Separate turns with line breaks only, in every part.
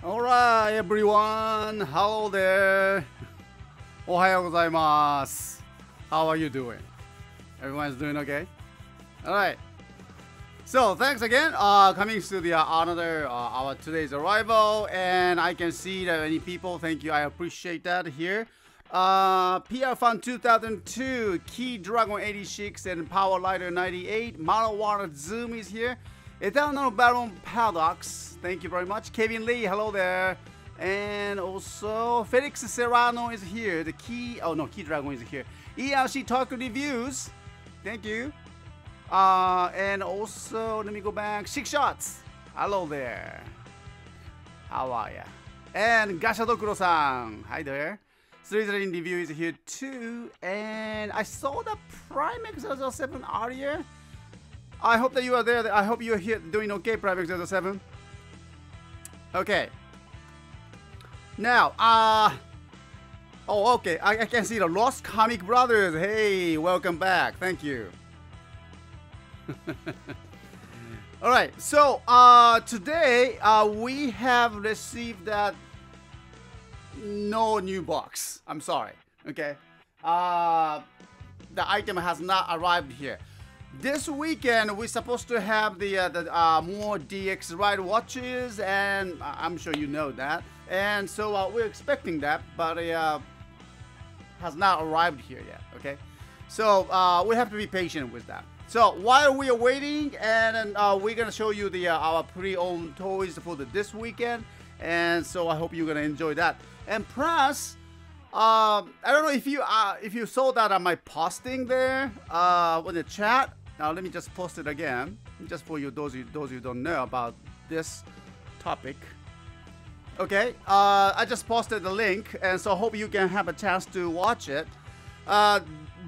Alright, everyone. Hello there. Ohayo gozaimasu. How are you doing? Everyone's doing okay? Alright. So, thanks again. Coming to the another our today's arrival, and I can see that many people. Thank you. I appreciate that here. PR Fun 2002, Key Dragon 86, and Power Lighter 98. Marijuana Zoom is here. Eternal Baron Paradox, thank you very much. Kevin Lee, hello there. And also Felix Serrano is here. The Key Dragon is here. ERC Talk Reviews, thank you. And also, let me go back. 6 Shots, hello there. How are ya? And Gashadokuro-san, hi there. Slytherin Review is here too. And I saw the Primex 007 earlier. I hope that you are there. I hope you are here doing okay, Private 07. Okay. Now, oh, okay. I can see the Lost Comic Brothers. Hey, welcome back. Thank you. All right. So, today we have received that no new box. I'm sorry. Okay. The item has not arrived here. This weekend we're supposed to have the more DX Ride watches, and I'm sure you know that. And so we're expecting that, but it has not arrived here yet. Okay, so we have to be patient with that. So while we are waiting, and we're gonna show you the our pre-owned toys for this weekend, and so I hope you're gonna enjoy that. And plus, I don't know if you saw that on my posting there in the chat. Now let me just post it again, just for you those who don't know about this topic. Okay, I just posted the link, and so hope you can have a chance to watch it.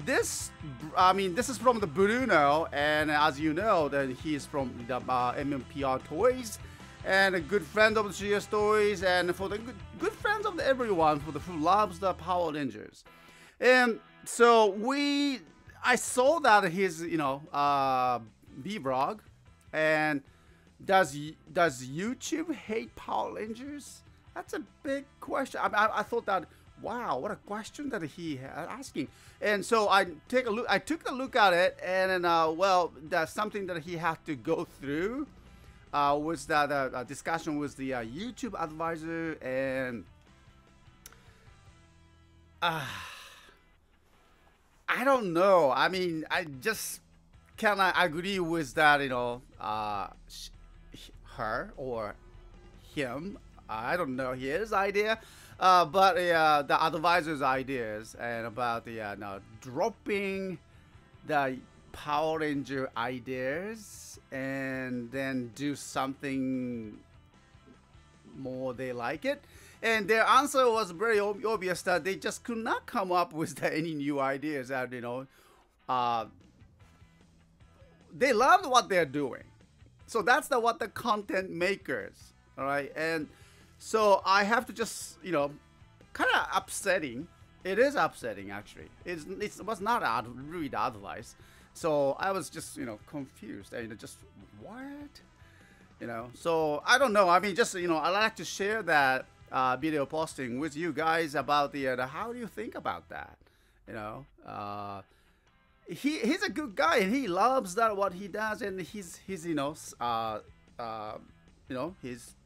This is from the Bruno, and as you know, that he is from the MMPR Toys, and a good friend of the CSTOYS, and for the good friends of everyone who loves the Power Rangers. And so I saw that his vlog, and does YouTube hate Power Rangers? That's a big question. I thought that, wow, what a question that he asking. And so I took a look at it, and well, that's something that he had to go through. Was that discussion with the YouTube advisor, and I don't know. I mean, I just cannot agree with that, her or him. I don't know his idea, but the advisor's ideas, and about the dropping the Power Ranger ideas and then do something more they like it. And their answer was very obvious, that they just could not come up with any new ideas. That they loved what they're doing, so that's what the content makers. All right, and so I have to just kind of upsetting. It is upsetting, actually. It was not really the advice. So I was just confused. Just what So I don't know. I mean, just I like to share that video posting with you guys about the how do you think about that? He's a good guy, and he loves what he does, and his his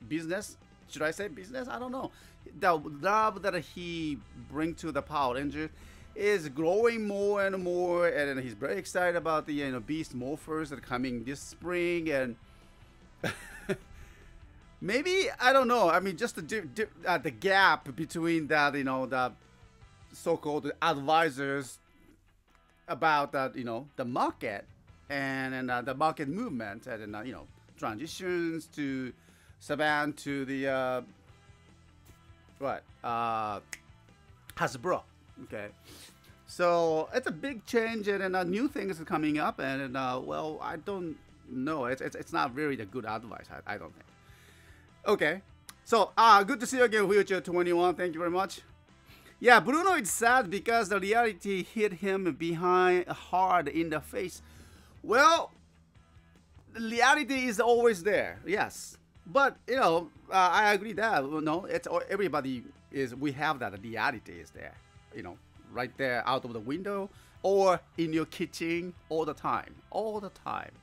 business. Should I say business? I don't know. The love that he brings to the Power Rangers is growing more and more, and he's very excited about the Beast Morphers that are coming this spring, and maybe, I don't know. I mean, just the gap between that, the so-called advisors about that, the market and the market movement, and transitions to Saban to the Hasbro. Okay, so it's a big change, and new things are coming up, and well, I don't know. It's not really the good advice. I don't think. Okay, so good to see you again, Future 21. Thank you very much. Yeah, Bruno is sad because the reality hit him behind hard in the face. Well, the reality is always there, yes, But I agree that it's everybody is we have that reality is there, right there out of the window or in your kitchen all the time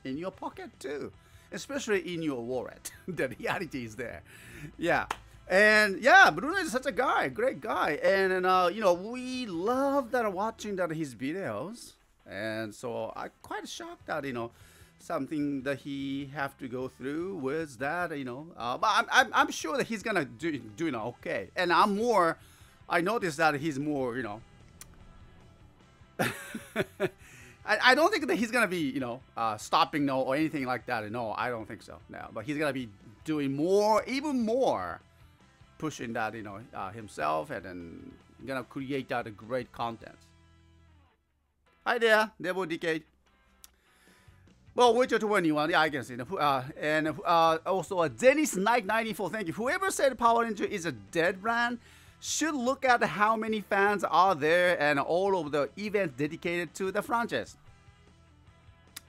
in your pocket too, especially in your wallet. The reality is there, yeah. And yeah, Bruno is such a guy, great guy, and we love that watching that his videos, and so I quite shocked that something that he have to go through was that but I'm sure that he's gonna doing okay, and I noticed that he's more I don't think that he's gonna be stopping no or anything like that. No, I don't think so. No, but he's gonna be doing more, even more, pushing that himself, and then gonna create that great content. Hi there, Devil Decade. Well, Witcher 21, yeah, I can see. And also Dennis Knight 94, thank you. Whoever said Power Ranger is a dead brand should look at how many fans are there and all of the events dedicated to the franchise.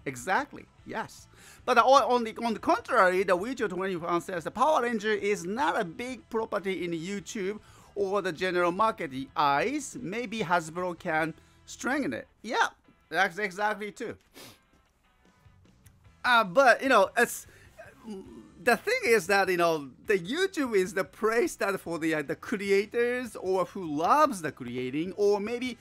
Exactly, yes. But on the contrary, the Witcher 21 says the Power Ranger is not a big property in YouTube or the general market eyes. Maybe Hasbro can strengthen it. Yeah, that's exactly too. But it's the thing is that the YouTube is the place that for the creators or who loves the creating, or maybe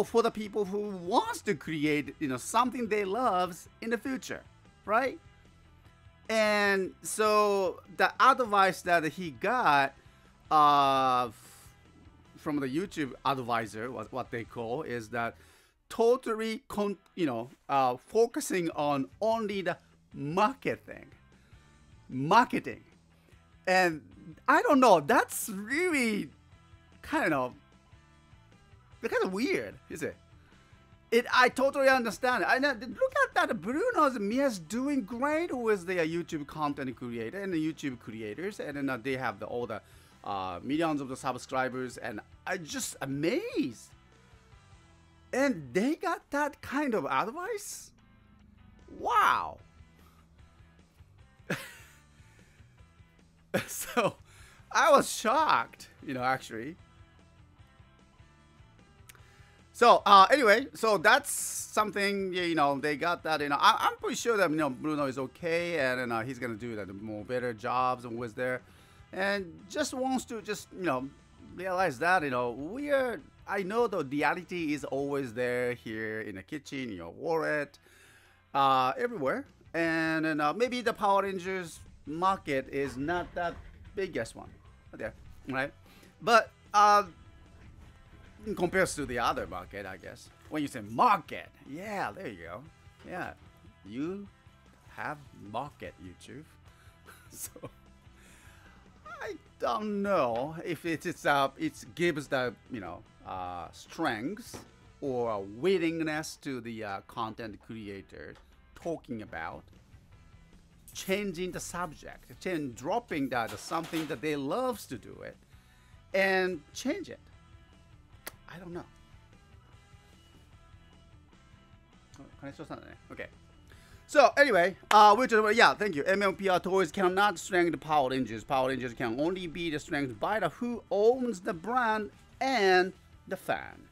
for the people who wants to create something they loves in the future, right? And so the advice that he got from the YouTube advisor, what they call, is that totally focusing on only the marketing, and I don't know, that's really kind of weird, is it? I totally understand. Look at that, Bruno's Mia's doing great with their YouTube content creator and the YouTube creators, and then they have all the millions of the subscribers, and I just amazed. And they got that kind of advice? Wow. So I was shocked, actually. So anyway, so that's something, they got that. I'm pretty sure that Bruno is okay, and he's gonna do that more better jobs and was there, and just wants to realize that I know the reality is always there here in the kitchen, in your wallet, everywhere. And then maybe the Power Rangers market is not that biggest one there, right? But compared to the other market, I guess. When you say market, yeah, there you go. Yeah, you have market YouTube. So I don't know if it gives the strengths or willingness to the content creator talking about changing the subject, dropping that something that they loves to do it, and change it. I don't know. Okay. So anyway, yeah, thank you. MLPR toys cannot strengthen the Power Rangers. Power Rangers can only be the strength by the who owns the brand and the fan.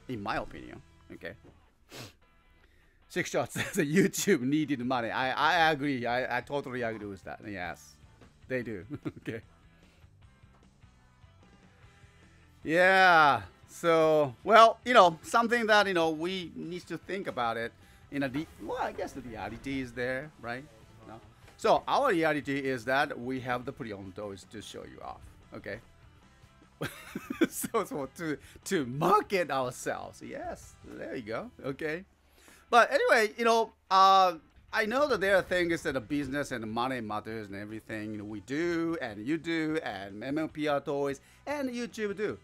In my opinion, okay. Six Shots says that YouTube needed money. I agree. I totally agree with that. Yes, they do. Okay. Yeah. So, well, something that we need to think about it. Well, I guess the reality is there, right? So our reality is that we have the pre-owned toys to show you off. Okay. so to market ourselves. Yes, there you go. Okay. But anyway, I know that there are things that the business and the money matters and everything we do and you do and MLPR toys and YouTube do.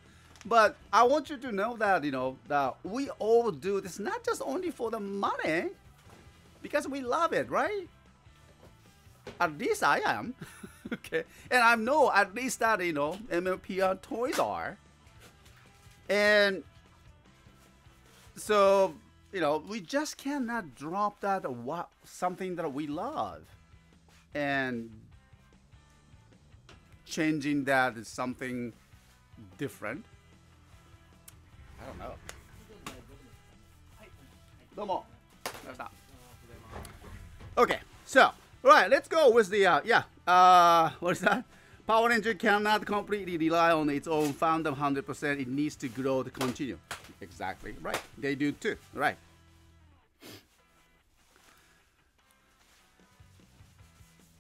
But I want you to know that, that we all do this not just only for the money, because we love it, right? At least I am. Okay. And I know at least that, MLPR toys are. And so, we just cannot drop that something that we love. and changing that is something different. I don't know. どうも。Okay, so right, let's go with the what is that? Power engine cannot completely rely on its own founder 100%. It needs to grow to continue. Exactly right. They do too. Right.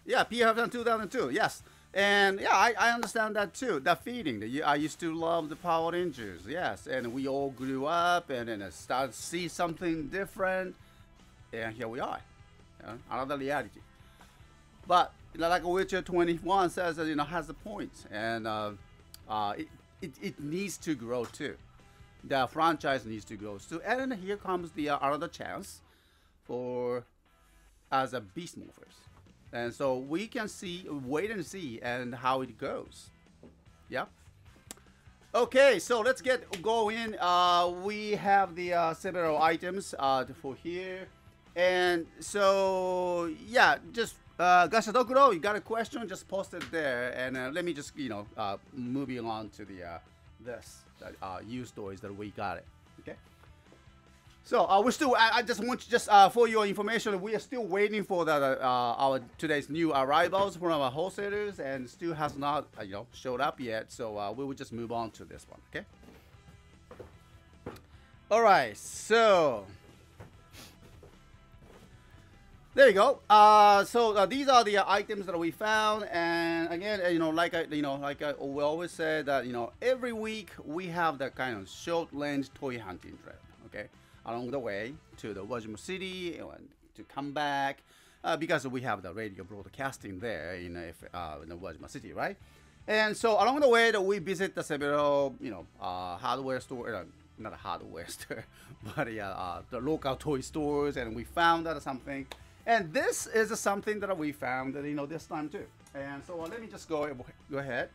Yeah, PF 2002. Yes. And yeah, I understand that too. That feeling. I used to love the power engines. Yes, and we all grew up and then started to see something different, and here we are. Another reality. But like Witcher 21 says, that has a point, and it needs to grow too. The franchise needs to grow too, and then here comes the another chance for as a beast movers. And so we can wait and see, and how it goes. Yeah. Okay, so let's get going. We have the several items for here, and so yeah, just Gasha Dokuro, you got a question? Just post it there, and let me just moving on to the this used toys that we got it. Okay. So we're still. I just want to for your information, we are still waiting for our today's new arrivals from our wholesalers, and still has not showed up yet. So we will just move on to this one. Okay. All right. So there you go. So these are the items that we found, and again, like we always say that every week we have that kind of short-range toy hunting trip. Okay. Along the way to the Wajima City and to come back because we have the radio broadcasting there in the Wajima City, right? And so along the way that we visit the several hardware store, not a hardware store, but the local toy stores, and we found out something. And this is something that we found this time too. And so let me just go ahead,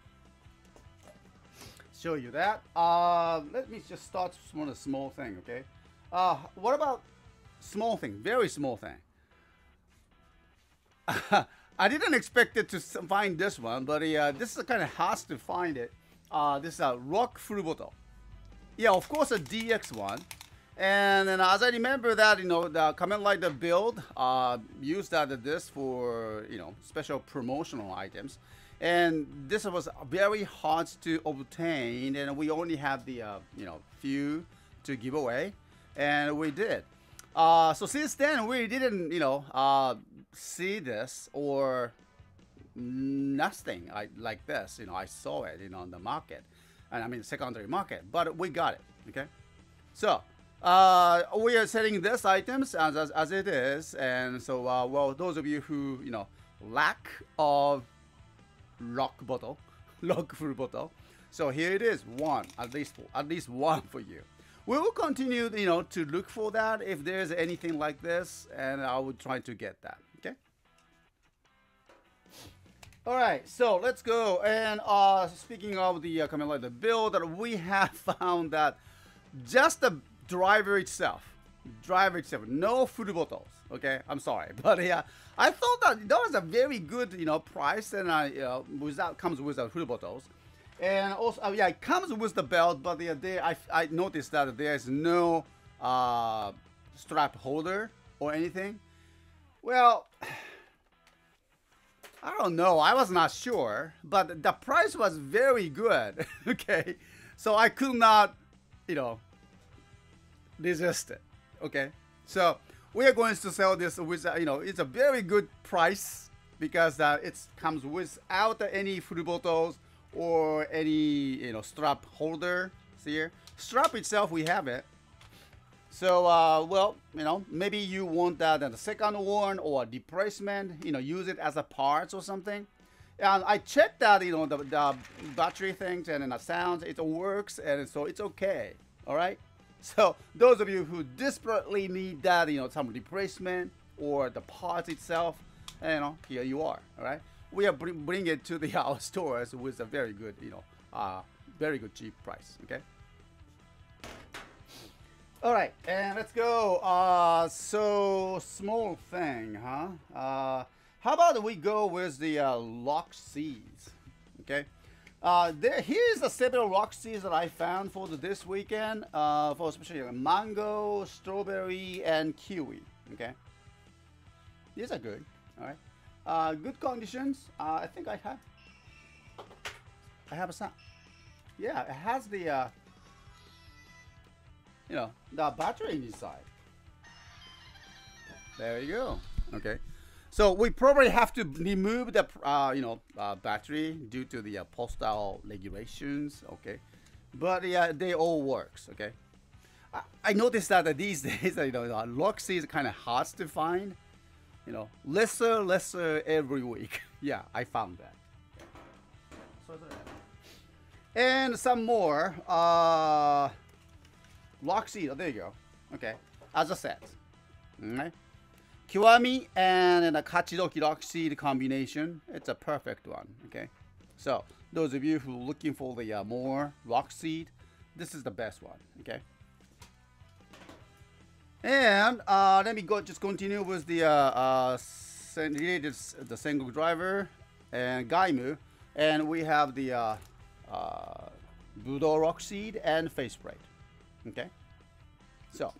show you that. Let me just start from a small thing, okay? What about small thing? Very small thing. I didn't expect it to find this one, but this is kind of hard to find it. This is a rock full bottle. Yeah, of course a DX one. And then as I remember that, the Kamen Rider build used this for special promotional items. And this was very hard to obtain, and we only have the few to give away. And we did. So since then, we didn't, see this or nothing like this. I saw it, on the market, and I mean secondary market. But we got it. Okay. So we are selling this items as it is, and so well, those of you who lack of rock bottle, rock full bottle. So here it is, at least one for you. We will continue, to look for that if there's anything like this, and I will try to get that. Okay. All right, so let's go. And speaking of the Kamen Rider build, we have found that just the driver itself, no full bottles. Okay, I'm sorry, but yeah, I thought that was a very good, price, and comes with full bottles. And also, yeah, it comes with the belt, but I noticed that there is no strap holder or anything. Well, I don't know. I was not sure, but the price was very good. Okay, so I could not, resist it. Okay, so we are going to sell this with, it's a very good price because it comes without any full bottles or any strap holder. See here, strap itself we have it. So well, maybe you want that the second one or a replacement, use it as a parts or something. And I checked that the battery things and the sounds, it works, and so it's okay. All right, so those of you who desperately need that some replacement or the parts itself, here you are. All right, we are bring it to our stores with a very good, very good cheap price. Okay. All right, and let's go. So small thing, huh? How about we go with the lock seeds? Okay. Here's the several rock seeds that I found for this weekend, for especially mango, strawberry, and kiwi. Okay, these are good. All right, good conditions. I think I have some. Yeah, it has the the battery inside. There you go. Okay. So we probably have to remove the battery due to the postal regulations, okay? But yeah, they all works, okay? I noticed that these days, lock seeds kind of hard to find, lesser every week. Yeah, I found that. And some more lock seed. Oh, there you go. Okay, as a set. All right. Kiwami and a Kachidoki lock seed combination. It's a perfect one. Okay, so those of you who are looking for the more lock seed, this is the best one. Okay, and let me just continue with the related the single driver and Gaimu, and we have the Budo rock seed and face spray. Okay, so.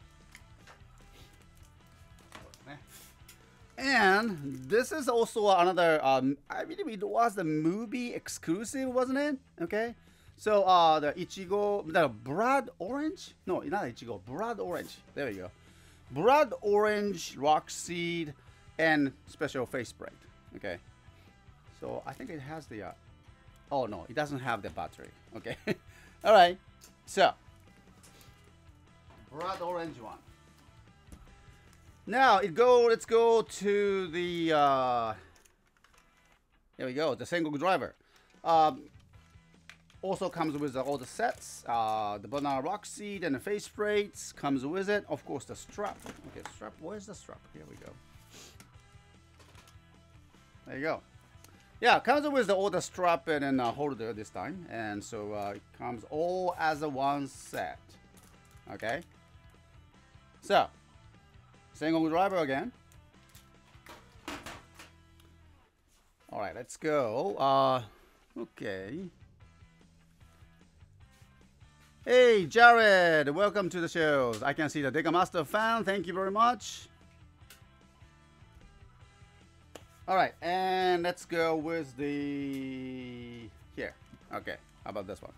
And this is also another, I believe it was the movie exclusive, wasn't it? Okay. So, the Ichigo, the blood orange? No, not Ichigo, blood orange. There we go. Blood orange, rock seed, and special face spray. Okay. So, I think it has the, oh no, it doesn't have the battery. Okay. All right. So, blood orange one. Now let's go to the there we go, the single driver. Also comes with all the sets, the banana rock seed and the face sprays comes with it. Of course, the strap. Okay, strap. Where's the strap? Here we go. There you go. Yeah, comes with all the strap and then holder this time, and so it comes all as a one set. Okay. So. Single driver again. All right, let's go. Okay. Hey, Jared, welcome to the shows. I can see the Dega Master fan. Thank you very much. All right, and let's go with the here. Okay, how about this one?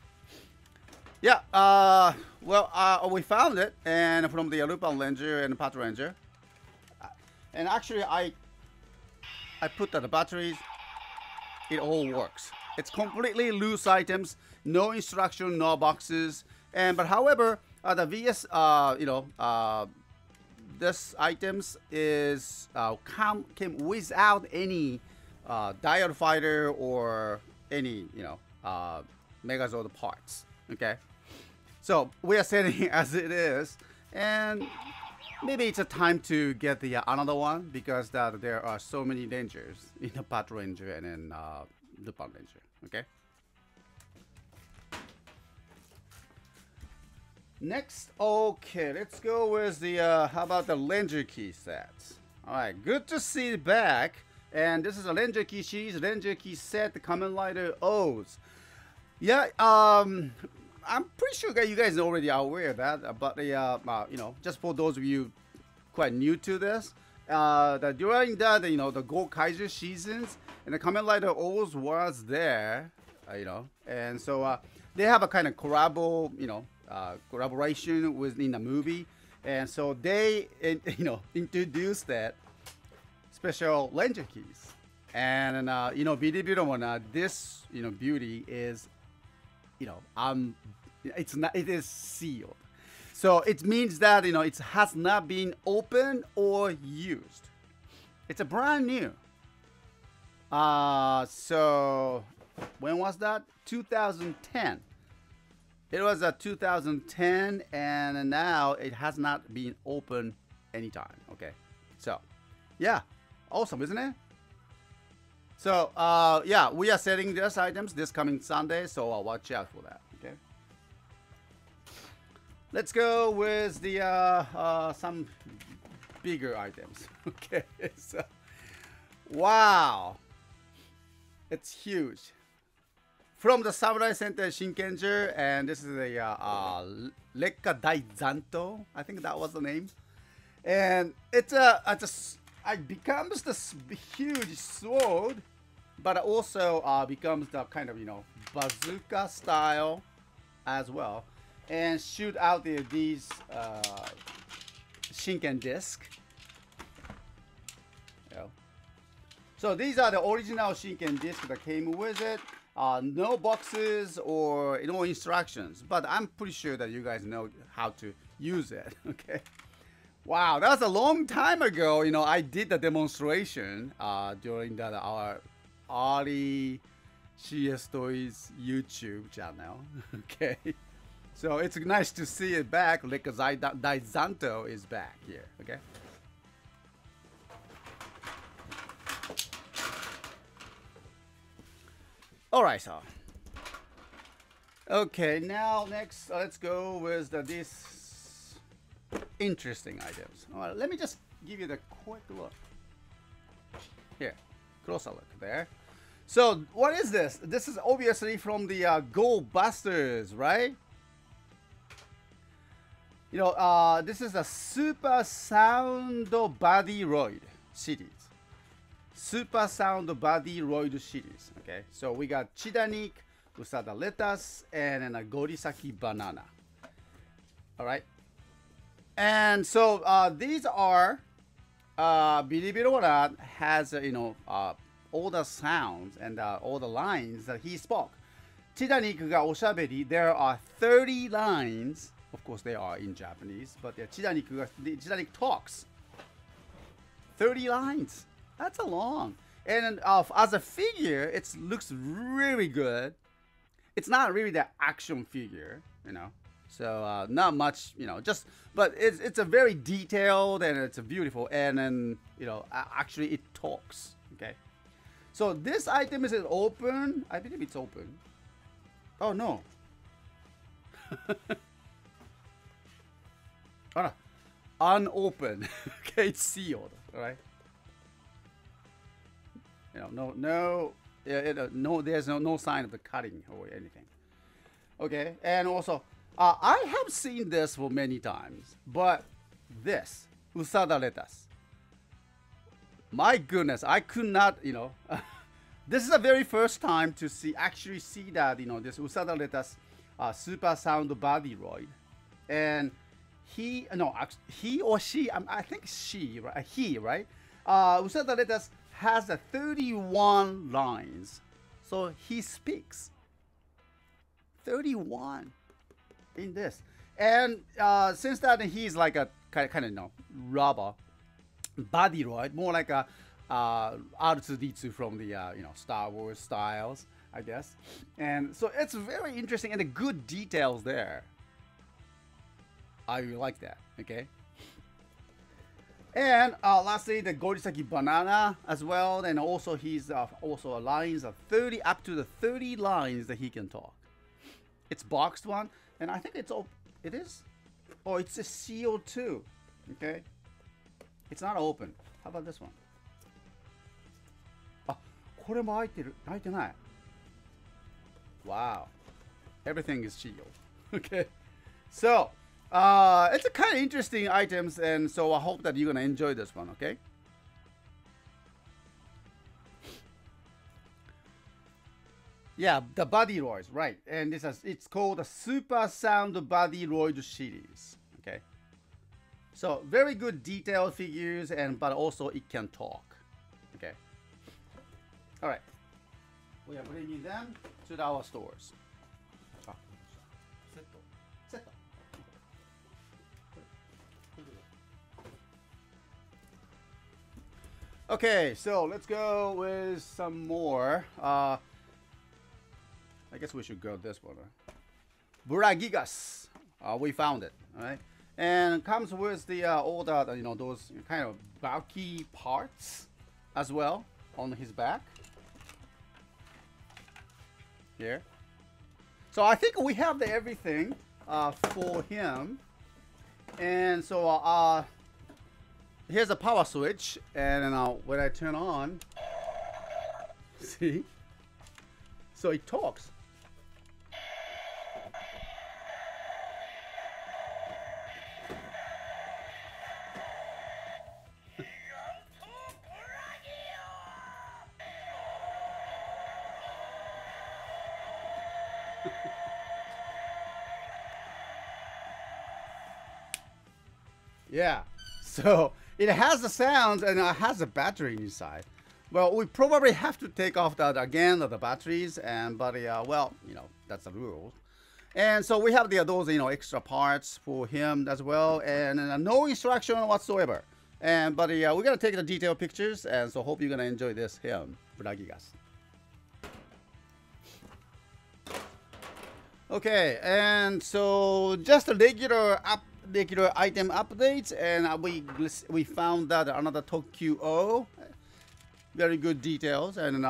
Yeah, well, we found it, and from the Lupin Ranger and Pat Ranger. And actually, I put the batteries. It all works. It's completely loose items, no instruction, no boxes. But however, the VS, this items is came without any diode fighter or any Megazord parts. Okay, so we are setting as it is, and maybe it's a time to get the another one because there are so many rangers in the Pat Ranger and in Lupin Ranger. Okay. Next, okay, let's go with the how about the Ranger key sets? All right, good to see it back. And this is a Ranger key series, Ranger key set, the Kamen Rider O's. Yeah, I'm pretty sure you guys are already aware of that, but just for those of you quite new to this, during the Go Kaiser seasons, and the Kamen Rider O's was there, and so they have a kind of collaboration within the movie, and so they introduced that special Ranger keys, and believe it or not, this beauty is it is sealed, so it means that it has not been opened or used. It's a brand new. So when was that? 2010. It was a 2010, and now it has not been opened anytime. Okay, so yeah, awesome, isn't it? So yeah, we are selling these items this coming Sunday, so watch out for that. Okay, let's go with the some bigger items. Okay, so Wow. It's huge. From the Samurai Center Shinkenger, and this is a Lekka Daizanto. I think that was the name. And it becomes this huge sword, but also becomes the kind of, you know, bazooka style as well, and shoot out these Shinken disc. Yeah. So these are the original Shinken disc that came with it. No boxes or no instructions, but I'm pretty sure that you guys know how to use it. Okay. Wow, that was a long time ago. You know, I did the demonstration during our early CSTOYS YouTube channel. Okay. So it's nice to see it back. Lekka Daizanto is back here. Okay. All right, so. Okay, now next, let's go with these interesting items. All right, let me just give you the quick look. Here, closer look there. So, what is this? This is obviously from the Go Busters, right? You know, this is a Super Sound Body Roid series. Super Sound Body Roid series. Okay, so we got Chidanik, Usada lettuce, and then a Gorisaki banana. All right, and so these are, believe it or not, has you know all the sounds and all the lines that he spoke. Chidanik ga oshaberi. There are 30 lines. Of course, they are in Japanese, but Chidanik talks. 30 lines. That's a long. And as a figure, it looks really good. It's not really the action figure, you know. So not much, you know. Just, but it's a very detailed and it's a beautiful. And then you know, actually it talks. Okay. So this item is open. I believe it's open. Oh no. Oh, unopened. Okay, it's sealed. All right. You know, no, there's no sign of the cutting or anything. Okay, and also, I have seen this for many times, but this Usada lettuce. My goodness, I could not, you know, this is the very first time to actually see that, you know, this Usada lettuce Super Sound Body Roid, and he or she, I think she, right? He, right? Usada lettuce has 31 lines, so he speaks 31 in this, and since that he's like a kind of, you know, rubber body roid, more like a R2D2 from the you know, Star Wars styles, I guess, and so it's very interesting and the good details there. I really like that. Okay. And lastly, the Gorisaki banana as well, and also he's also lines of 30 up to the 30 lines that he can talk. It's boxed one, and I think it's it is. Oh, it's a CO2. Okay. It's not open. How about this one? Ah, これも開いてない. Wow. Everything is sealed. Okay. So. It's a kind of interesting items, and so I hope that you're gonna enjoy this one. Okay. Yeah, the Body Roids, right? And it's called the Super Sound Body Roid series. Okay. So very good detailed figures, but also it can talk. Okay. All right. We are bringing them to our stores. Okay, so let's go with some more. I guess we should go this one. Buragigas. We found it. All right, and it comes with the all the, you know, those kind of bulky parts as well on his back. Here. So I think we have everything for him, and so here's a power switch, and when I turn on, See? So it talks. Yeah, so it has the sounds and it has a battery inside. Well, we probably have to take off that again of the batteries, and but well, that's the rule. And so we have those extra parts for him as well, and no instruction whatsoever. And but we're gonna take the detailed pictures, and so hope you're gonna enjoy this him, Bragigas. Okay, and so just a regular item updates, and we found that another toku, very good details, and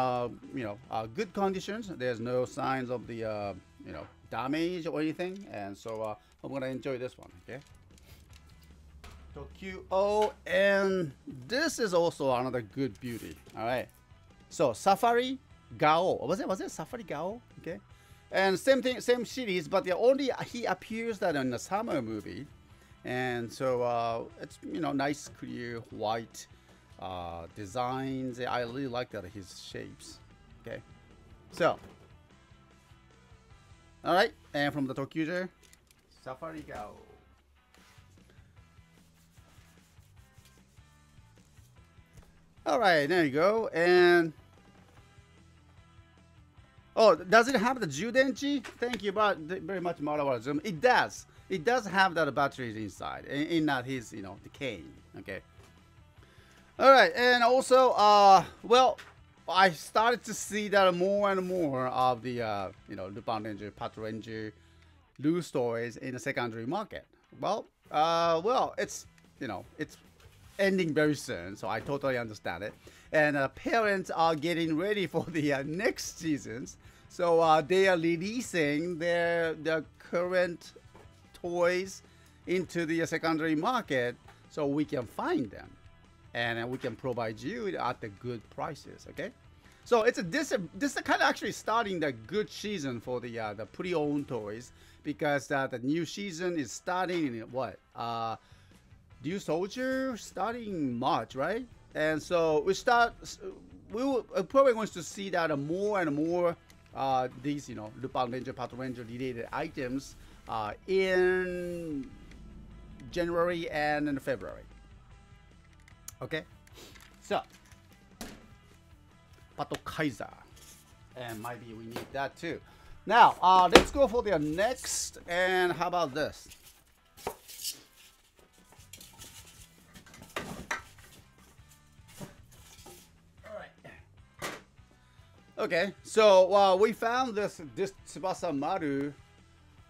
good conditions. There's no signs of the damage or anything, and so I'm gonna enjoy this one. Okay, toku, and this is also another good beauty. All right, so Safari Gao, was it Safari Gao? Okay. And same thing, same series, but only he appears that in the summer movie, and so it's nice, clear, white designs. I really like that his shapes. Okay, so all right, and from the Tokuger, Safari Gao. All right, there you go, and. Oh, does it have the Judenchi? Thank you very much, Marawa Zoom. It does. It does have that batteries inside, in that his, the cane. Okay. All right, and also, well, I started to see that more and more of the, Lupin Ranger, Pat Ranger, loose toys in the secondary market. Well, it's, it's ending very soon, so I totally understand it. And parents are getting ready for the next seasons, so they are releasing their current toys into the secondary market, so we can find them, and we can provide you at the good prices. Okay, so this is kind of actually starting the good season for the pre-owned toys, because the new season is starting in what New Soldier starting March, right? And so we're probably going to see that more and more these Lupin Ranger, Pat Ranger related items in January and in February. Okay, so Pato Kaiser, and maybe we need that too. Now let's go for the next, and how about this? Okay, so we found this Tsubasa Maru.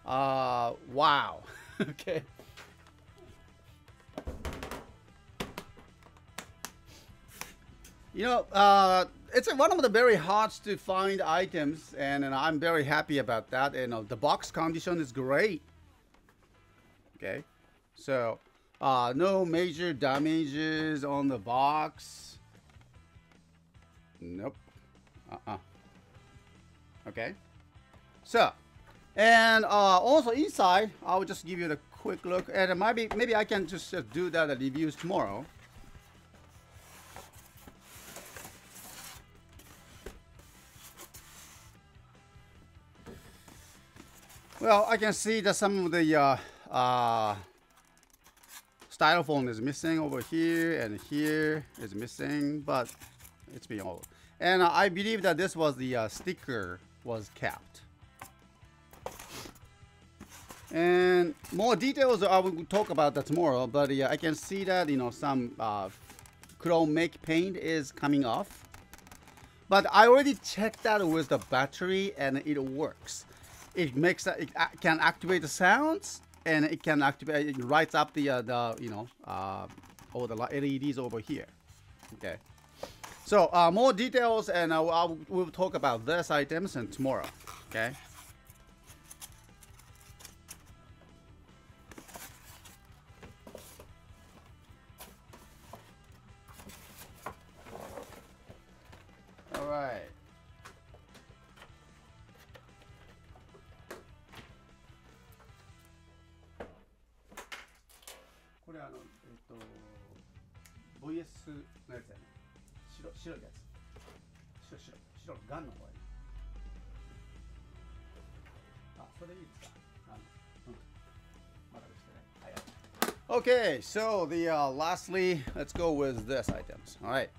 Wow. Okay. It's one of the very hard to find items, and I'm very happy about that. And the box condition is great. Okay, so no major damages on the box. Nope. Okay, so and also inside, I will just give you a quick look, and maybe I can just do that reviews tomorrow. Well, I can see that some of the styrofoam is missing over here, and here is missing, but it's been all. And I believe that this was the sticker was kept. And more details I will talk about that tomorrow. But I can see that some chrome make paint is coming off. But I already checked that with the battery, and it works. It can activate the sounds, and it can activate. It lights up the all the LEDs over here. Okay. So more details, and we'll talk about these items and tomorrow. Okay. All right. VS のやつやね。白いやつ。白のガンの方やね。あ、それいいですか。まだですね。はい。Okay, so the lastly, let's go with this items. All right.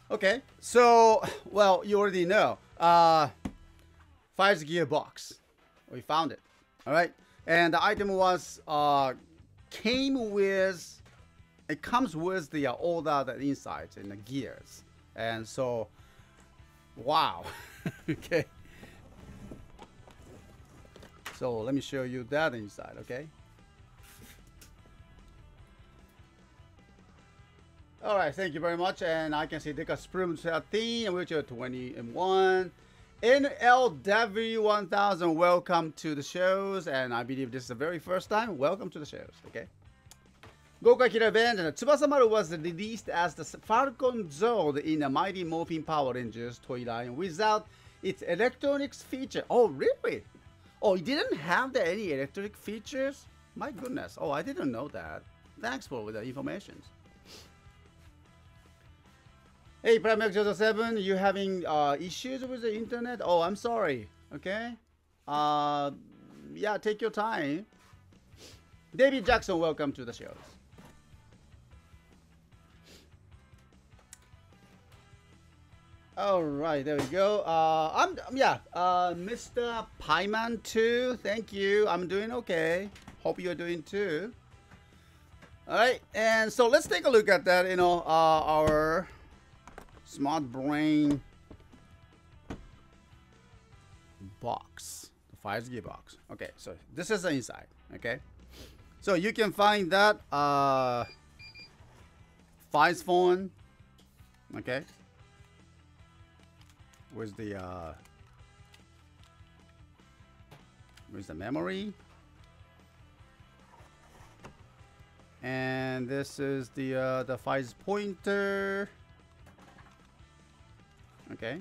Okay, so well, you already know. Five's gear box. We found it. All right, and the item was it comes with the all the insides and the gears, and so wow. Okay. So let me show you that inside, okay? All right, thank you very much. And I can see Dika Sprum 13, which are 21. NLW1000, welcome to the shows. And I believe this is the very first time. Welcome to the shows, okay? Gokai Killer Band and Tsubasamaru was released as the Falcon Zord in the Mighty Morphin Power Rangers toy line without its electronics feature. Oh, really? Oh, it didn't have any electric features? My goodness. Oh, I didn't know that. Thanks for the information. Hey, PM J.S.T, you having issues with the internet? Oh, I'm sorry. Okay. Yeah, take your time. David Jackson, welcome to the show. All right, there we go. Mr. Pieman too. Thank you. I'm doing okay. Hope you're doing too. All right, and so let's take a look at that. Our smart brain box, the 5G box. Okay, so this is the inside. Okay, so you can find that Fi's phone. Okay. With the memory, and this is the Fi's pointer. Okay,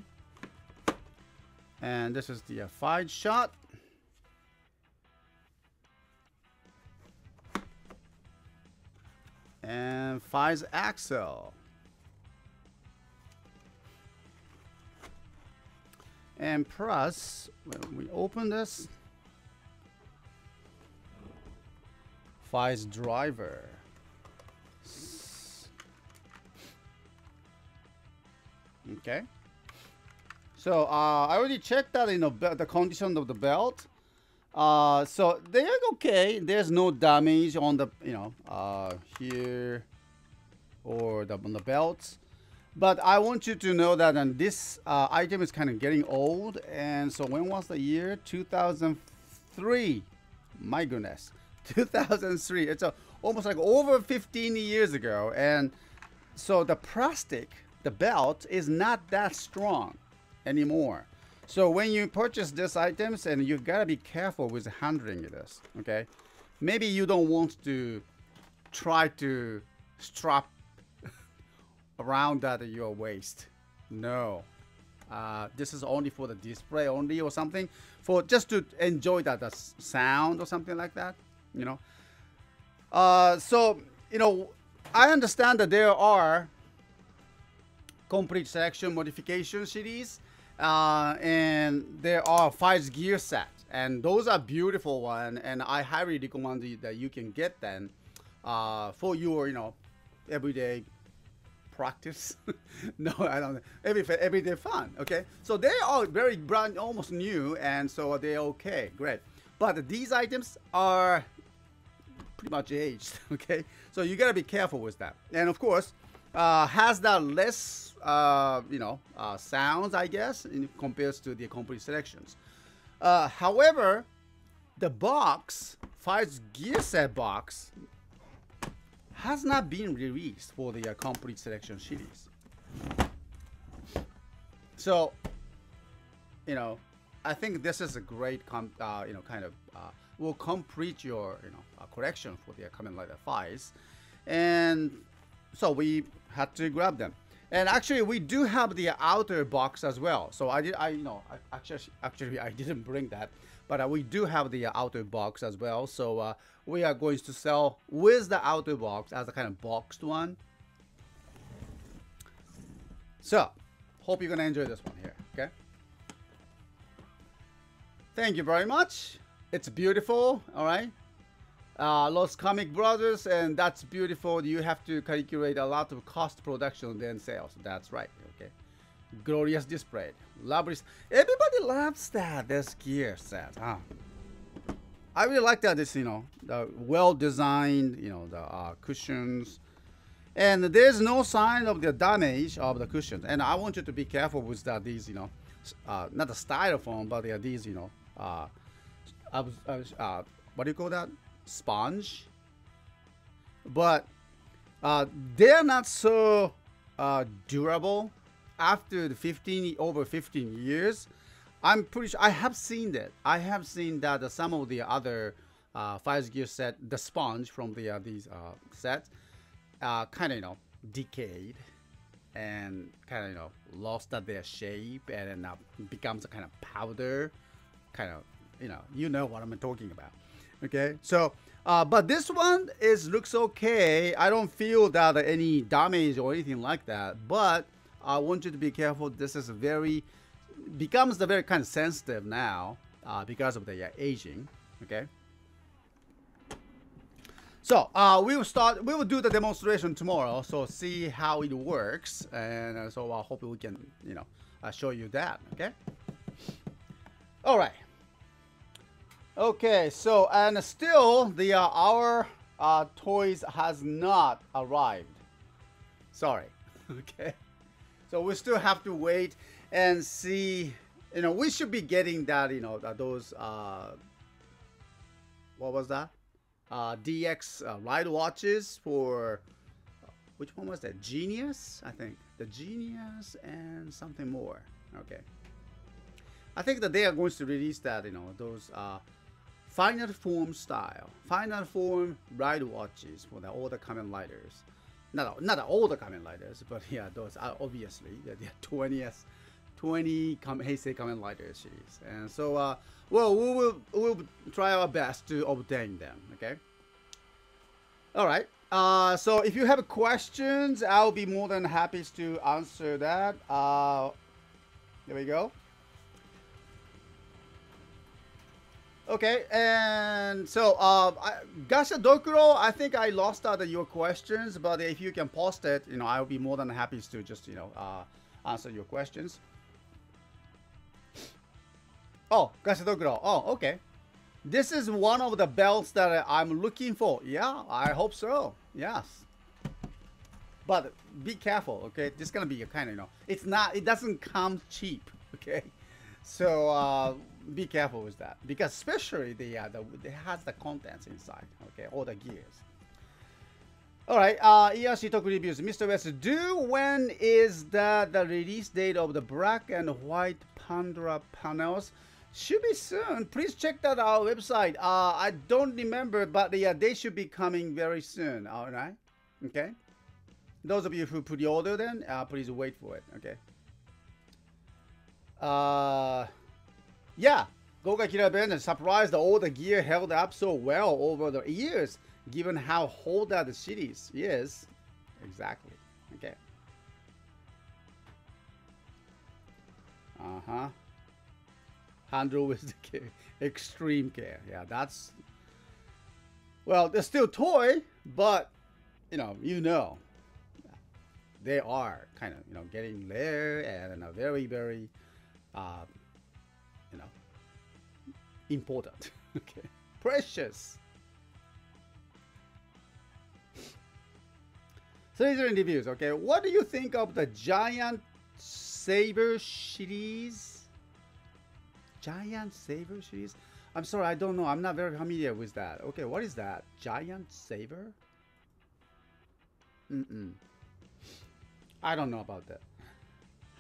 and this is the Fi's shot, and Fi's axle. And plus, when we open this, Fi's driver. Okay. So I already checked that the condition of the belt. So they're okay. There's no damage on the here or on the belts. But I want you to know that this item is kind of getting old. And so when was the year? 2003. My goodness. 2003. It's almost like over 15 years ago. And so the plastic, the belt, is not that strong anymore. So when you purchase these items, and you got to be careful with handling this. Okay. Maybe you don't want to try to strap around that your waist. No, this is only for the display only or something, for just to enjoy that the sound or something like that. So I understand that there are complete selection modification series, and there are 5 gear sets, and those are beautiful one, and I highly recommend that you can get them for your everyday practice. No, I don't. Everyday fun. Okay, so they are very brand, almost new, and so they're okay, great. But these items are pretty much aged. Okay, so you gotta be careful with that. And of course, has that less sounds, I guess, compared to the complete selections. However, the box, 5 gear set box, has not been released for the complete selection series. So, I think this is a great will complete your collection for the Kamen Rider 5s, and so we had to grab them. And actually, we do have the outer box as well. So actually I didn't bring that, but we do have the outer box as well. So we are going to sell with the outer box as a kind of boxed one. So hope you're gonna enjoy this one here. Okay. Thank you very much. It's beautiful. All right. Los Comic Brothers, and that's beautiful. You have to calculate a lot of cost production then sales. That's right. Okay. Glorious display. Lovely. Everybody loves that. This gear set. Huh? I really like that. This, the well designed, the cushions, and there's no sign of the damage of the cushions. And I want you to be careful with that. These, not the styrofoam, but these, what do you call that? Sponge. But they're not so durable after the over 15 years. I'm pretty sure I have seen that. I have seen that some of the other 5 gear set, the sponge from these sets, kind of decayed and kind of lost their shape and becomes a kind of powder, kind of you know what I'm talking about. Okay, so but this one looks okay. I don't feel that any damage or anything like that, but I want you to be careful. This is becomes the very kind of sensitive now because of the aging. Okay, so we will do the demonstration tomorrow, so see how it works, and so I hope we can show you that. Okay, all right. Okay, so and still our toys has not arrived. Sorry. Okay, so we still have to wait and see. We should be getting that. Those what was that? DX ride watches for which one was that? Genius, I think. The Genius and something more. Okay, I think that they are going to release that. Those. Final form style, final form ride watches for all the Kamen Riders. Not all the Kamen Riders, but yeah, those are obviously the 20 Heisei Kamen Rider series. And so, well, we'll try our best to obtain them. Okay. All right. So if you have questions, I'll be more than happy to answer that. There we go. Okay, and so Gasha Dokuro, I think I lost out your questions, but if you can post it, I'll be more than happy to just answer your questions. Oh, Gasha Dokuro. Oh, okay. This is one of the belts that I'm looking for. Yeah, I hope so. Yes. But be careful, okay? This is gonna be a kind of it doesn't come cheap, okay? So be careful with that, because especially it has the contents inside. Okay, all the gears. All right, ERC Toku reviews. Mr. West, when is the release date of the black and white Pandora panels? Should be soon. Please check that our website. I don't remember, but yeah, they should be coming very soon. All right, okay. Those of you who pre-order them, please wait for it. Okay. Yeah, Goga Kiraben is surprised that all the gear held up so well over the years, given how old that the series is. Exactly. Okay. Handle with the care. Extreme care. Yeah, that's. Well, they're still toy, but they are kind of getting there and very very. Important. Okay. Precious. So these are in reviews. Okay. What do you think of the Giant Saber series? Giant Saber series? I'm sorry, I don't know. I'm not very familiar with that. Okay, what is that? Giant Saber? I don't know about that.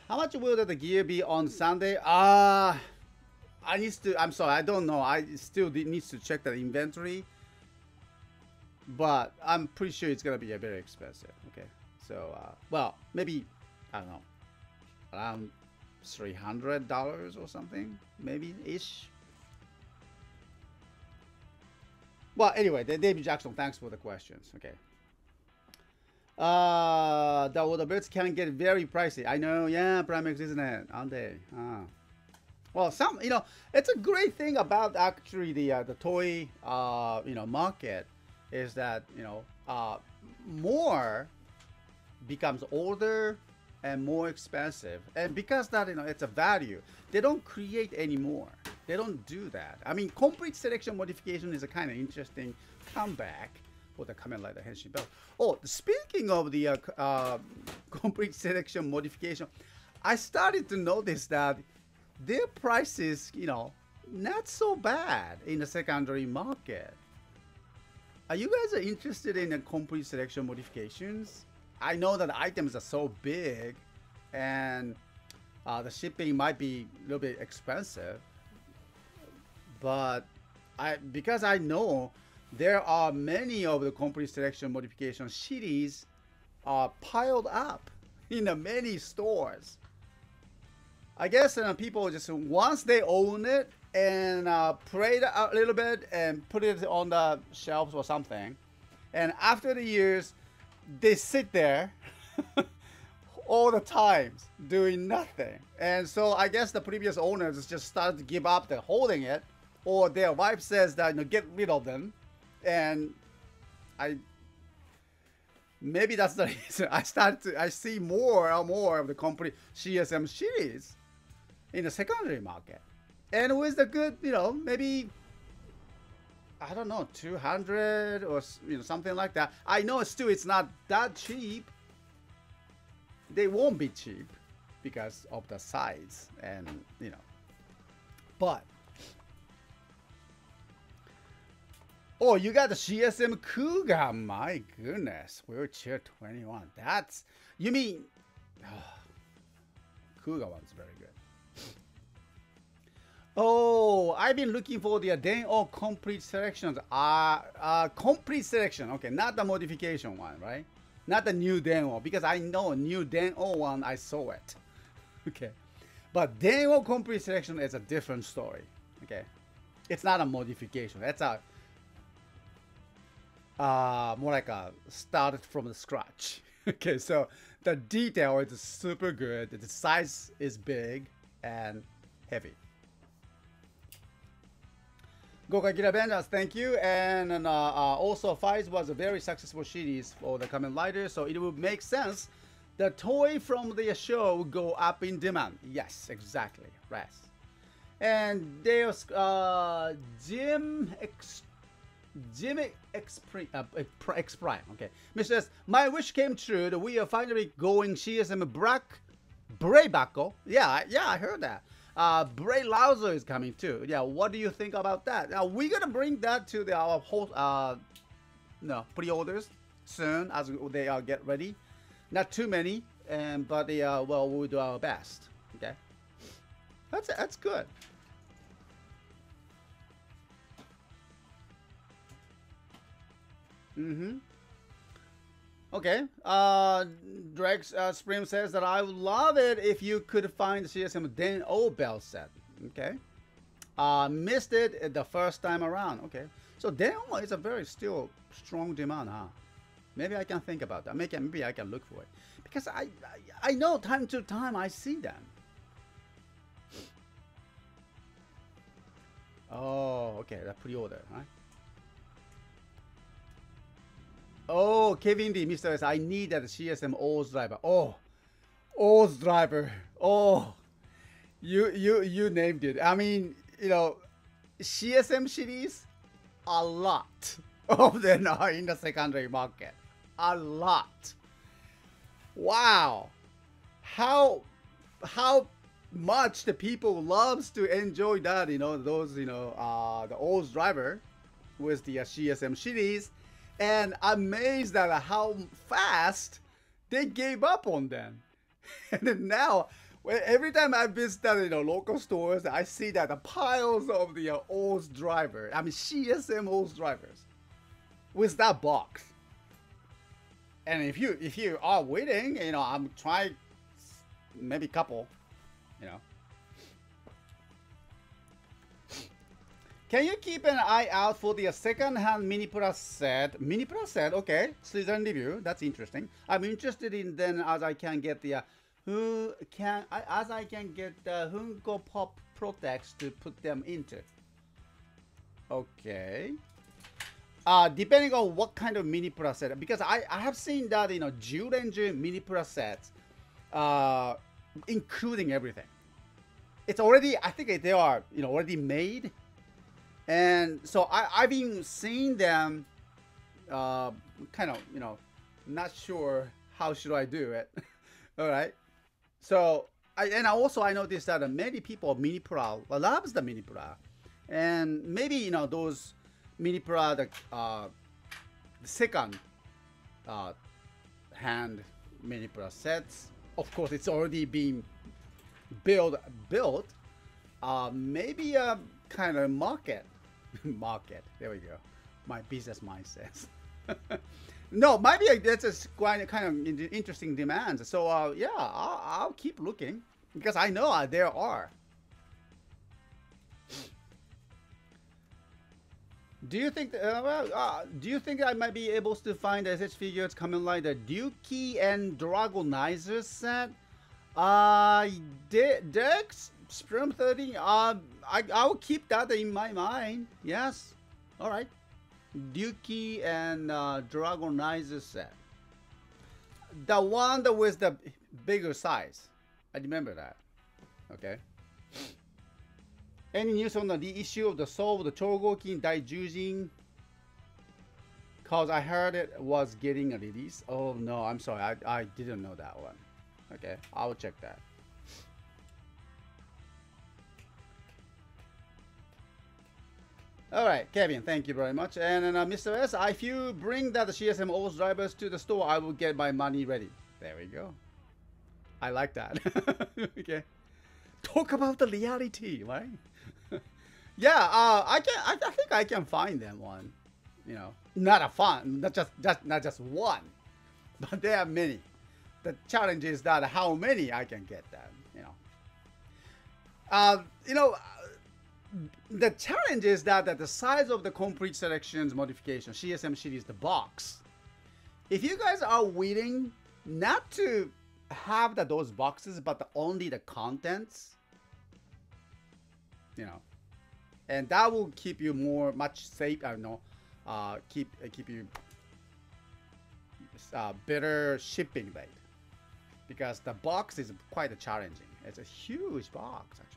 How much will the gear be on Sunday? I'm sorry, I don't know. I still need to check the inventory. But I'm pretty sure it's gonna be very expensive. Okay. So well, maybe I don't know, around $300 or something, maybe ish. Well, anyway, David Jackson, thanks for the questions. Okay. The bits can get very pricey. I know, yeah, Primex, isn't it? Aren't they? Well, it's a great thing about actually the toy, market is that, more becomes older and more expensive. And because that, it's a value, they don't create anymore. They don't do that. I mean, complete selection modification is a kind of interesting comeback for the Kamen Rider Henshin Belt. Oh, speaking of the complete selection modification, I started to notice that their prices, not so bad in the secondary market. Are you guys interested in the complete selection modifications? I know that items are so big and the shipping might be a little bit expensive, but because I know there are many of the complete selection modification series are piled up in many stores. I guess people just, once they own it and play it a little bit and put it on the shelves or something, and after the years they sit there all the times doing nothing. And so I guess the previous owners just started to give up the holding it, or their wife says that, get rid of them. And maybe that's the reason I see more and more of the complete CSM series in the secondary market. And with the good, maybe, I don't know, 200 or something like that. I know it's not that cheap. They won't be cheap because of the size and but oh, you got the CSM Kuga. My goodness, wheelchair 21. That's, you mean, Kuga one's very good. Oh, I've been looking for the Den-O complete selections. Complete selection. Okay, not the modification one, right? Not the new Den-O, because I know new Den-O one, I saw it. Okay. But Den-O complete selection is a different story. Okay. It's not a modification. That's a more like a started from the scratch. Okay, so the detail is super good. The size is big and heavy. Gokakira Avengers, thank you. And also, FIGHTS was a very successful series for the Kamen Rider, so it would make sense the toy from the show would go up in demand. Yes, exactly. Right. And there's Jim X Prime. Okay, Mr. says, my wish came true. We are finally going CSM Bray Bako. Yeah, I heard that. Bray Lauser is coming too. Yeah, what do you think about that? Now we're gonna bring that to our whole pre-orders soon as they get ready. Not too many, but well, we'll do our best. Okay, that's good. Okay. Drex Spring says that I would love it if you could find the CSM Den-O belt set. Okay. Missed it the first time around. Okay. So Den-O is a very still strong demand, huh? Maybe I can think about that. Maybe I can look for it. Because I know time to time I see them. Oh, okay. The pre-order, right? Oh, Kevin D, Mr. S, I need that CSM O's driver. Oh, O's driver. Oh, you named it. I mean, CSM series, a lot of them are in the secondary market. A lot. Wow. How much the people loves to enjoy that, those, the O's driver with the CSM series. And amazed at how fast they gave up on them. And then now, every time I visit local stores, I see that the piles of the O's driver, I mean CSM O's drivers, with that box. And if you are waiting, I'm trying maybe a couple, Can you keep an eye out for the second-hand mini plus set? Mini plus set, okay. Season review, that's interesting. I'm interested in then as I can get the as I can get the Hunko Pop Protex to put them into. Okay. Depending on what kind of mini plus set, because I have seen that, you know, Jurenju mini plus sets, including everything. It's already, I think they are, you know, already made. And so I've been seeing them, kind of, you know, not sure how should I do it. All right. So I noticed that many people mini pra loves the mini pra, and maybe, you know, those mini pra the second hand mini pra sets. Of course, it's already been built. Maybe a kind of market. There we go. My business mind says. No, maybe that's a quite kind of interesting demand. So yeah, I'll keep looking because I know there are. Do you think I might be able to find SH figures coming like the Dukey and Dragonizer set? Dex Spring 13. I will keep that in my mind. Yes. All right. Dukey and Dragonizer set. The one that was the bigger size. I remember that. Okay. Any news on the issue of the Soul of the Chogokin Daijujin? Cause I heard it was getting a release. Oh no, I'm sorry. I didn't know that one. Okay, I'll check that. All right, Kevin, thank you very much. And then Mr. S, if you bring that CSMO's drivers to the store, I will get my money ready. There we go. I like that. Okay. Talk about the reality, right? Yeah, I think I can find them one. You know, not just one, but there are many. The challenge is that how many I can get that. You know, the challenge is that the size of the complete selections modification CSM series, the box. If you guys are willing not to have those boxes, but only the contents, you know, and that will keep you much safe. I don't know, keep you better shipping rate, because the box is quite challenging. It's a huge box actually.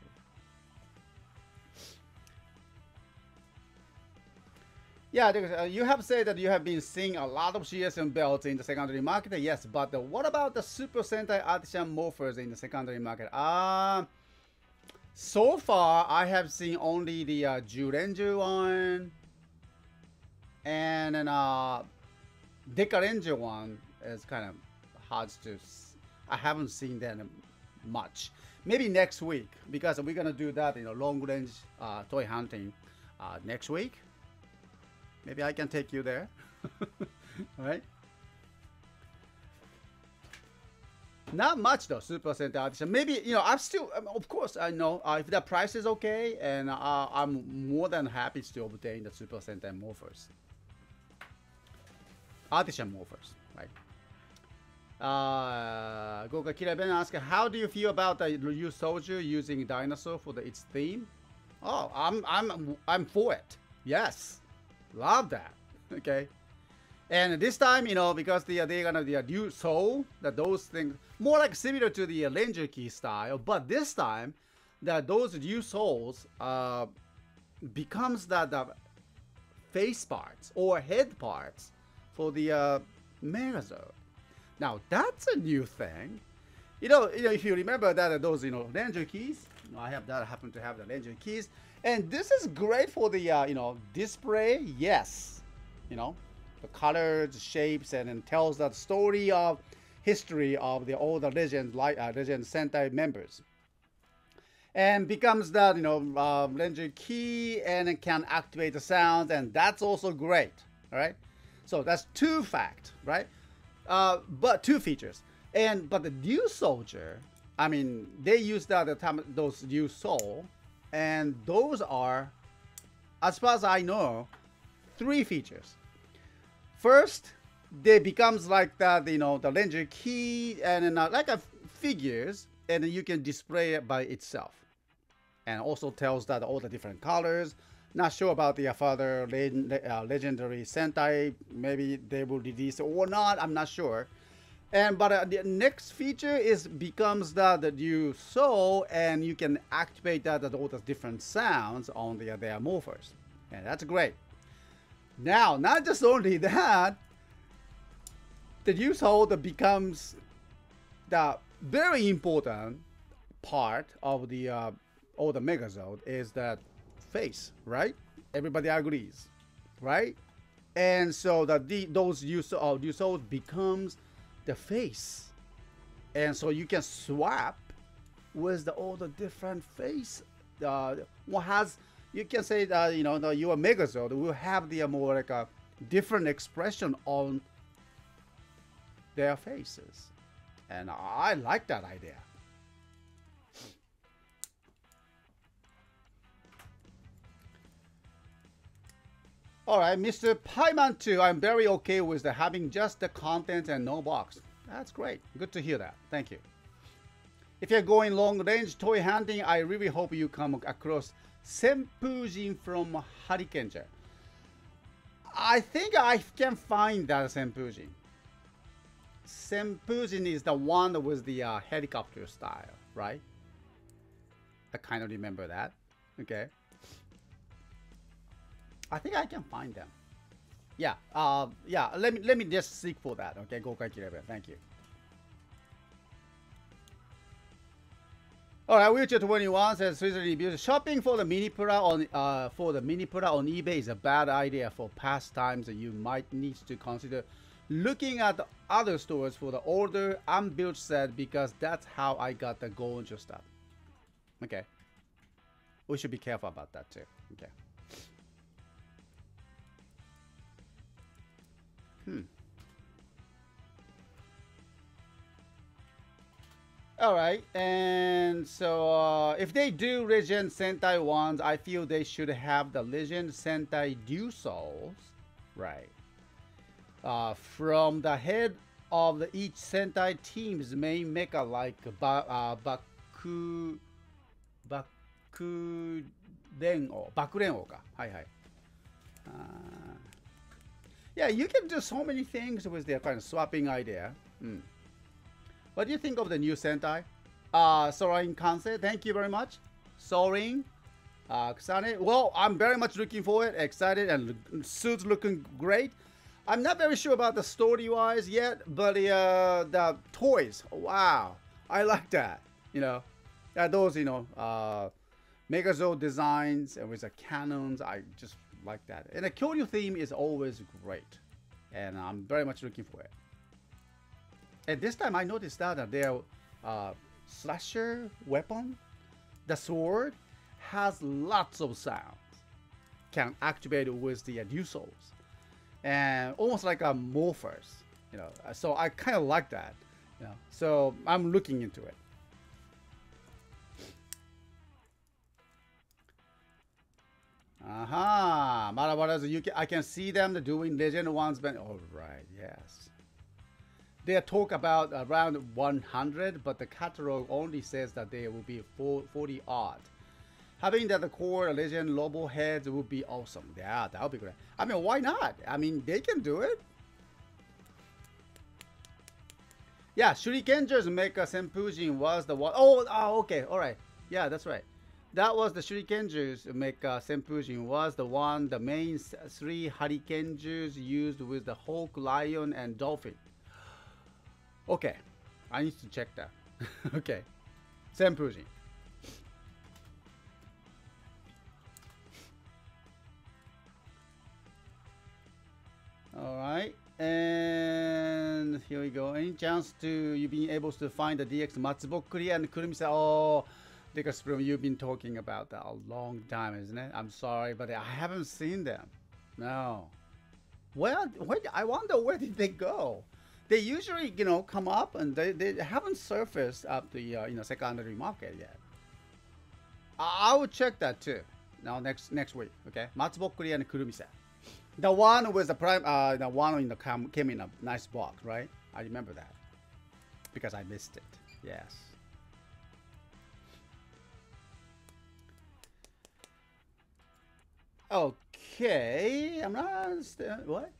Yeah, you have said that you have been seeing a lot of CSM belts in the secondary market. Yes, but what about the Super Sentai Artisan Morphers in the secondary market? So far, I have seen only the Jurenju one, and then Dekarenju one is kind of hard to. I haven't seen them much. Maybe next week, because we're gonna do that, you know, long range toy hunting next week. Maybe I can take you there. All right. Not much though, Super Sentai Artisan. Maybe, you know, I'm still, of course, I know if the price is okay, and I'm more than happy to obtain the Super Sentai Morphers. Artisan Morphers, right? Goga Kiraben asks, how do you feel about the Ryu Soldier using dinosaur for its theme? Oh, I'm for it. Yes. Love that. Okay. And this time, you know, because they're gonna new soul, that those things more like similar to the Ranger Key style, but this time that those new souls becomes the face parts or head parts for the Megazord. Now that's a new thing. You know, if you remember that those, you know, Ranger Keys, you know, I happen to have the Ranger Keys, and this is great for the you know, display. Yes, you know, the colors, shapes, and then tells the story of history of all the legends, like Legend Sentai members, and becomes that, you know, Ranger Key, and it can activate the sounds, and that's also great. All right, so that's two facts, right? But two features. But the new soldier, I mean, they use those new soul, and those are as far as I know, 3 features. First, they becomes like that, you know, the Ranger key and then, like a figures, and you can display it by itself. And also tells that all the different colors. Not sure about the further legendary Sentai. Maybe they will release it or not. I'm not sure. And but the next feature is becomes that you saw and you can activate that all the different sounds on their morphers, and that's great. Now, not just only that, the use hold becomes the very important part of the all the Megazord is that face, right? Everybody agrees, right? And so that those use hold becomes the face, and so you can swap with all the different face. What has you can say that, you know, your Megazord will have the more like a different expression on their faces, and I like that idea. All right, Mr. Pieman 2, I'm very okay with the having just the content and no box. That's great. Good to hear that. Thank you. If you're going long range toy hunting, I really hope you come across Senpujin from Hurricaneer. I think I can find that Senpujin. Senpujin is the one with the helicopter style, right? I kind of remember that. Okay. I think I can find them. Yeah, yeah. Let me just seek for that. Okay, Gokai Kirebe. Thank you. All right, Wheelchair 21 says reviews. Shopping for the mini Pura on eBay is a bad idea for pastimes. You might need to consider looking at the other stores for the older unbuilt set, because that's how I got the Gonjo stuff. Okay, we should be careful about that too. Okay. All right, and so if they do Legend Sentai ones, I feel they should have the Legend Sentai Souls, right? From the head of each Sentai team's main mecha, like Bakuren-o ka. Hi. Yeah, you can do so many things with their kind of swapping idea. What do you think of the new Sentai? Sorin Kanse, thank you very much. Sorin, Kusane. Well, I'm very much looking forward, excited, and suits looking great. I'm not very sure about the story-wise yet, but the toys, wow, I like that. You know, those, you know, Megazord designs and with the cannons, I just like that. And the Kyoryu theme is always great, and I'm very much looking for it. And this time I noticed that their slasher weapon, the sword, has lots of sounds. Can activate with the Souls, and almost like a morphers, you know. So I kind of like that, you know. So I'm looking into it. Aha, Marabaras, I can see them doing Legend ones, but all right, yes. They talk about around 100, but the catalog only says that there will be 40 odd. Having that the core Legend Lobo heads would be awesome. Yeah, that would be great. I mean, why not? I mean, they can do it. Yeah, Shurikenger's Mecha Senpujin was the one. Oh, okay, all right. Yeah, that's right. That was the Shurikenger's Mecha Senpujin was the one, the main 3 Hurricanegers used with the Hawk, Lion, and Dolphin. Okay, I need to check that. Okay, Senpujin. All right, and here we go. Any chance to you being able to find the DX Matsubokuri and Kurumi-san? Oh, because you've been talking about that a long time, isn't it? I'm sorry, but I haven't seen them. No. Well, I wonder where did they go? They usually, you know, come up and they haven't surfaced up the you know, secondary market yet. I would check that too. No, next week. Okay, Matsubokuri and Kurumise. The one with the prime, the one in the came in a nice box, right? I remember that because I missed it. Yes. Okay, I'm not understand what.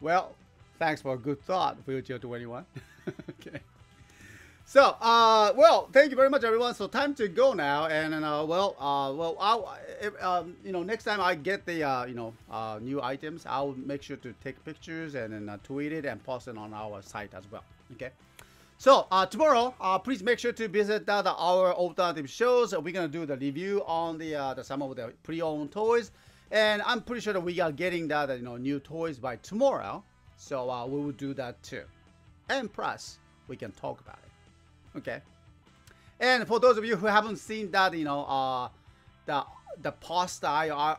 Well, thanks for a good thought, Future 21. Okay. So, well, thank you very much, everyone. So, time to go now, and next time I get the new items, I'll make sure to take pictures and then tweet it and post it on our site as well. Okay. So, tomorrow, please make sure to visit our alternative shows. We're gonna do the review on the some of the pre-owned toys, and I'm pretty sure that we are getting that new toys by tomorrow. So, we will do that too, and plus we can talk about it. Okay, and for those of you who haven't seen that, the post I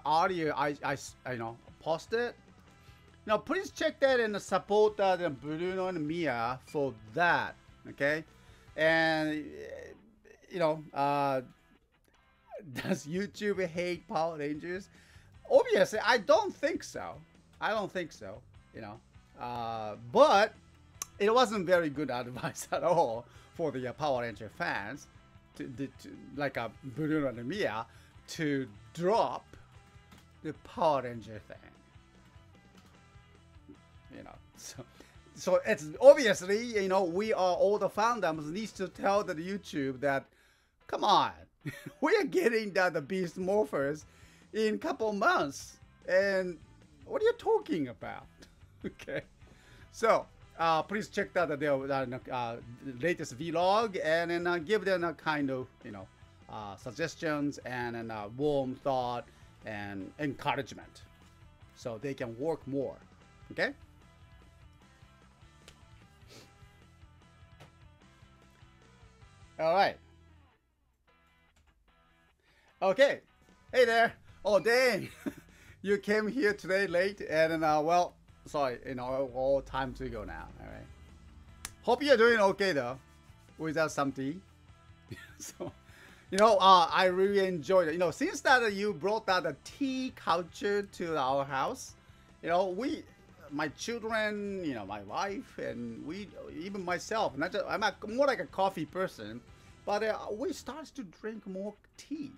posted, please check that and support Bruno and Mia for that. Okay, and does YouTube hate Power Rangers? Obviously, I don't think so. But it wasn't very good advice at all for the Power Ranger fans, like Bruno and Mia, to drop the Power Ranger thing. So it's obviously, we are all the fandoms needs to tell the YouTube that, come on, we are getting the Beast Morphers in a couple months, and what are you talking about? Okay, so. Please check out their latest vlog and then give them a kind of suggestions and warm thought and encouragement, so they can work more. Okay. All right. Okay. Hey there. Oh dang, you came here today late, and well. Sorry, all time to go now. All right. Hope you're doing okay though, without some tea. So, I really enjoyed it. Since that you brought that tea culture to our house, my children, my wife, and even myself. I'm more like a coffee person, but we started to drink more tea.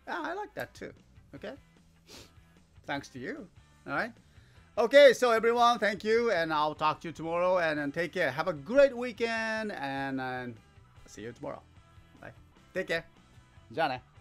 Yeah, I like that too. Okay. Thanks to you. All right. Okay, so everyone, thank you, and I'll talk to you tomorrow, and take care. Have a great weekend, and see you tomorrow. Bye. Take care. じゃあね。